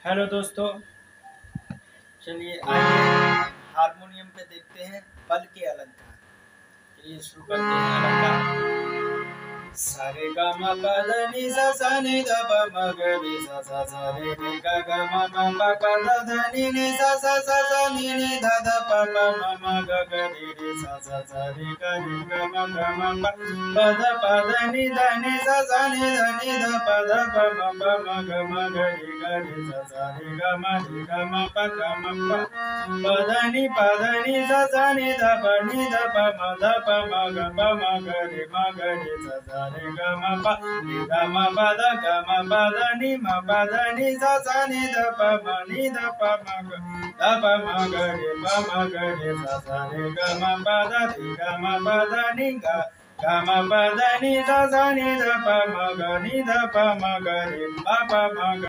Hello दोस्तों, चलिए आइए हारमोनियम पे देखते हैं पल के अलंकार। चलिए शुरू करते हैं अलंकार। सारे ग म प ध नि सा नि ध प म ग रे सा रे रे ग ग म प प प ध ध नि सा नि ध ध प प म म ग ग रे रे सा रे ग ग म ग म प प ध नि ध नि नि ध प ध प म प म ग रे रे सा रे ग म प ग म प ध नि सा नि ध प म ध प म ग रे सा रे ग म प ग म प ध नि सा नि ध प म ध प म ग रे सा रे ग म प ध ग म प ध नि ग म प ध नि सा नि ध प म ग ध प म ग रे प म ग